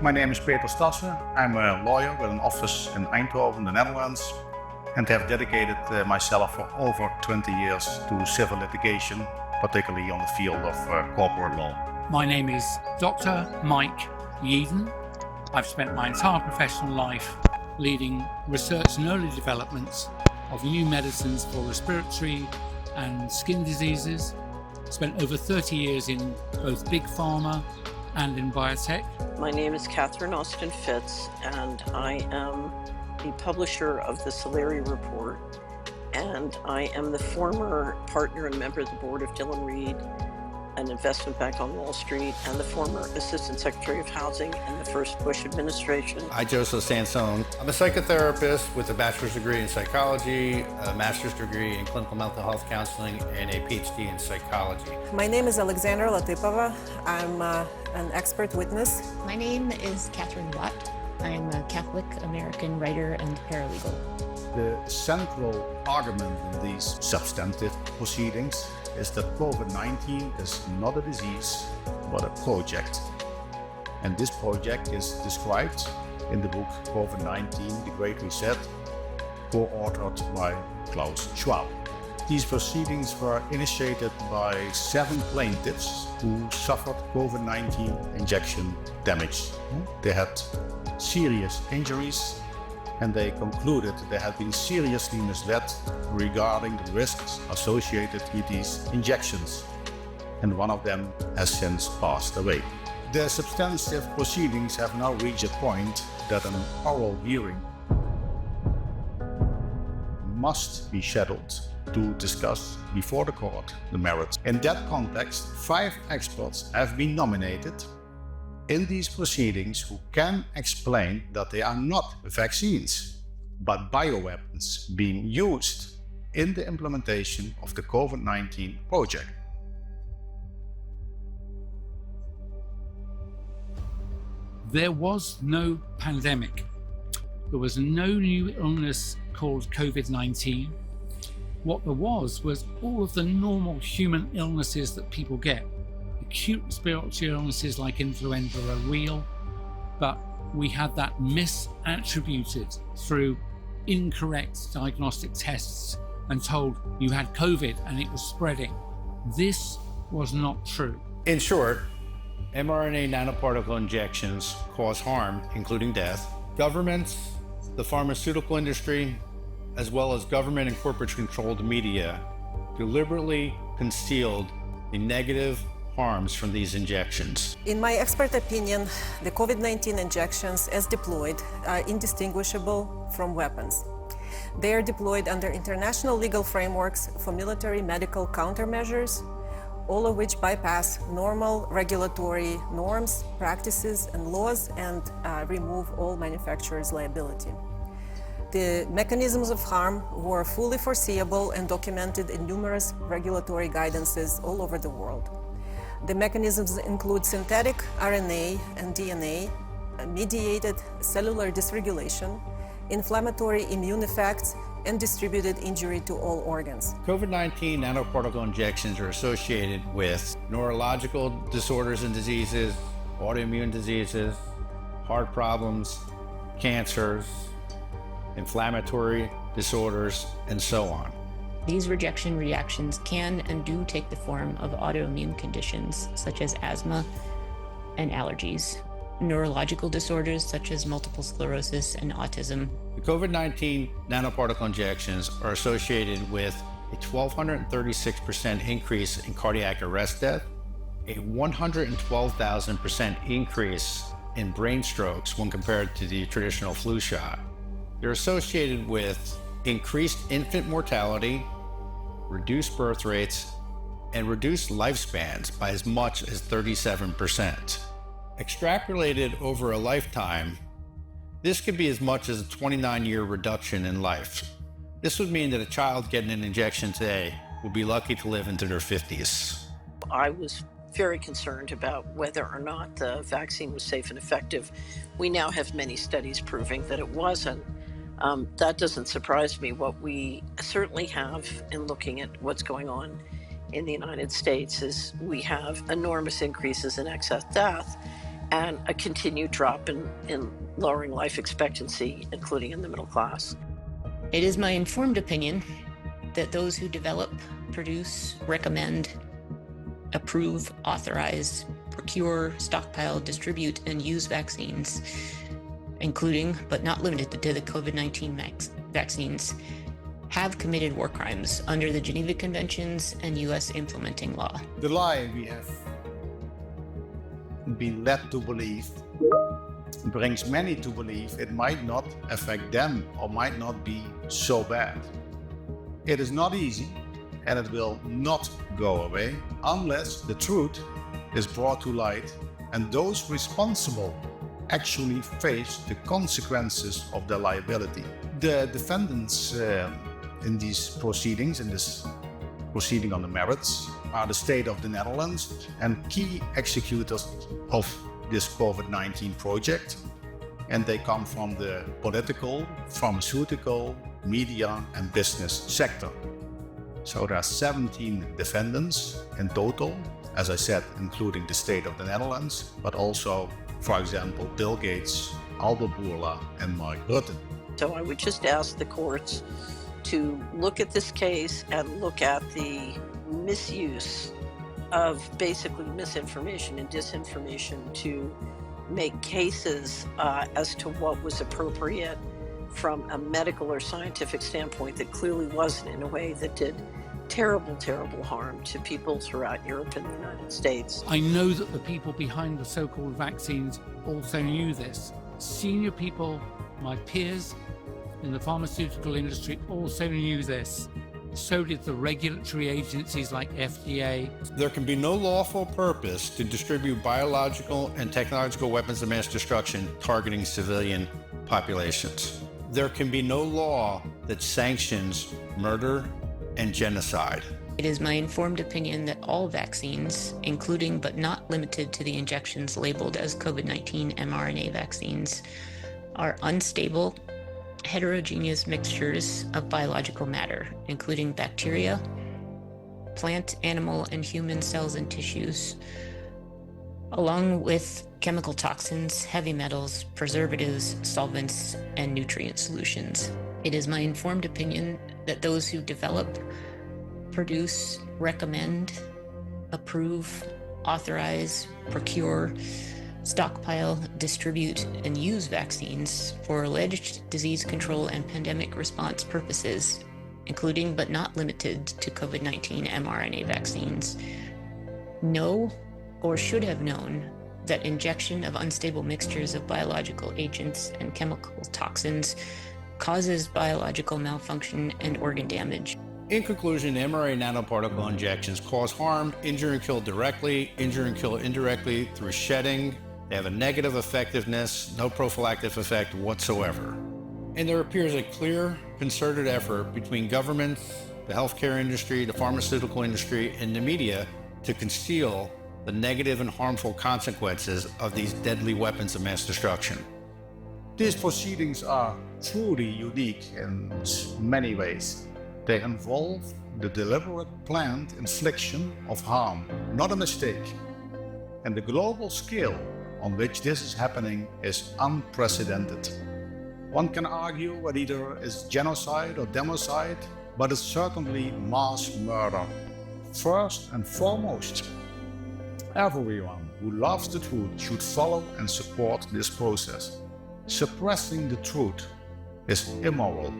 My name is Peter Stassen. I'm a lawyer with an office in Eindhoven, the Netherlands, and have dedicated myself for over 20 years to civil litigation, particularly on the field of corporate law. My name is Dr. Mike Yeadon. I've spent my entire professional life leading research and early developments of new medicines for respiratory and skin diseases. Spent over 30 years in both big pharma and in biotech. My name is Katherine Fitz, and I am the publisher of the Solari Report, and I am the former partner and member of the board of Dillon Read, an investment bank on Wall Street, and the former Assistant Secretary of Housing in the first Bush administration. I'm Joeseph Sansone. I'm a psychotherapist with a bachelor's degree in psychology, a master's degree in clinical mental health counseling, and a PhD in psychology. My name is Sasha Latypova. I'm an expert witness. My name is Katherine Watt. I'm a Catholic American writer and paralegal. The central argument in these substantive proceedings is that COVID-19 is not a disease, but a project. And this project is described in the book COVID-19, The Great Reset, co-authored by Klaus Schwab. These proceedings were initiated by 7 plaintiffs who suffered COVID-19 injection damage. They had serious injuries, and they concluded they had been seriously misled regarding the risks associated with these injections, and one of them has since passed away. The substantive proceedings have now reached a point that an oral hearing must be scheduled to discuss before the court the merits. In that context, 5 experts have been nominated in these proceedings who can explain that they are not vaccines, but bioweapons being used in the implementation of the COVID-19 project. There was no pandemic. There was no new illness called COVID-19. What there was all of the normal human illnesses that people get. Acute respiratory illnesses like influenza are real, but we had that misattributed through incorrect diagnostic tests and told you had COVID and it was spreading. This was not true. In short, mRNA nanoparticle injections cause harm, including death. Governments, the pharmaceutical industry, as well as government and corporate-controlled media deliberately concealed the negative harms from these injections. In my expert opinion, the COVID-19 injections as deployed are indistinguishable from weapons. They are deployed under international legal frameworks for military medical countermeasures, all of which bypass normal regulatory norms, practices, and laws and remove all manufacturers' liability. The mechanisms of harm were fully foreseeable and documented in numerous regulatory guidances all over the world. The mechanisms include synthetic RNA and DNA, mediated cellular dysregulation, inflammatory immune effects, and distributed injury to all organs. COVID-19 nanoparticle injections are associated with neurological disorders and diseases, autoimmune diseases, heart problems, cancers, inflammatory disorders, and so on. These rejection reactions can and do take the form of autoimmune conditions such as asthma and allergies, neurological disorders such as multiple sclerosis and autism. The COVID-19 nanoparticle injections are associated with a 1,236% increase in cardiac arrest death, a 112,000% increase in brain strokes when compared to the traditional flu shot. They're associated with increased infant mortality, reduced birth rates, and reduced lifespans by as much as 37%. Extrapolated over a lifetime, this could be as much as a 29-year reduction in life. This would mean that a child getting an injection today will be lucky to live into their 50s. I was very concerned about whether or not the vaccine was safe and effective. We now have many studies proving that it wasn't. That doesn't surprise me. What we certainly have in looking at what's going on in the United States is we have enormous increases in excess death, and a continued drop in lowering life expectancy, including in the middle class. It is my informed opinion that those who develop, produce, recommend, approve, authorize, procure, stockpile, distribute, and use vaccines, including but not limited to the COVID-19 vaccines, have committed war crimes under the Geneva Conventions and U.S. implementing law. The lie we have been led to believe brings many to believe it might not affect them or might not be so bad. It is not easy, and it will not go away unless the truth is brought to light and those responsible actually face the consequences of their liability. The defendants in these proceedings, in this proceeding on the merits, are the state of the Netherlands and key executors of this COVID-19 project. And they come from the political, pharmaceutical, media and business sector. So there are 17 defendants in total, as I said, including the state of the Netherlands, but also, for example, Bill Gates, Albert Bourla and Rutte. So I would just ask the courts to look at this case and look at the misuse of basically misinformation and disinformation to make cases as to what was appropriate from a medical or scientific standpoint that clearly wasn't, in a way that did terrible, terrible harm to people throughout Europe and the United States. I know that the people behind the so-called vaccines also knew this. Senior people, my peers in the pharmaceutical industry, also knew this. So did the regulatory agencies like FDA. There can be no lawful purpose to distribute biological and technological weapons of mass destruction targeting civilian populations. There can be no law that sanctions murder and genocide. It is my informed opinion that all vaccines, including but not limited to the injections labeled as COVID-19 mRNA vaccines, are unstable, heterogeneous mixtures of biological matter, including bacteria, plant, animal, and human cells and tissues, along with chemical toxins, heavy metals, preservatives, solvents, and nutrient solutions. It is my informed opinion that those who develop, produce, recommend, approve, authorize, procure, stockpile, distribute, and use vaccines for alleged disease control and pandemic response purposes, including but not limited to COVID-19 mRNA vaccines, know or should have known that injection of unstable mixtures of biological agents and chemical toxins causes biological malfunction and organ damage. In conclusion, mRNA nanoparticle injections cause harm, injure and kill directly, injure and kill indirectly through shedding. They have a negative effectiveness, no prophylactic effect whatsoever. And there appears a clear, concerted effort between governments, the healthcare industry, the pharmaceutical industry, and the media to conceal the negative and harmful consequences of these deadly weapons of mass destruction. These proceedings are truly unique in many ways. They involve the deliberate planned infliction of harm, not a mistake. And the global scale on which this is happening is unprecedented. One can argue whether either is genocide or democide, but it's certainly mass murder. First and foremost, everyone who loves the truth should follow and support this process. Suppressing the truth is immoral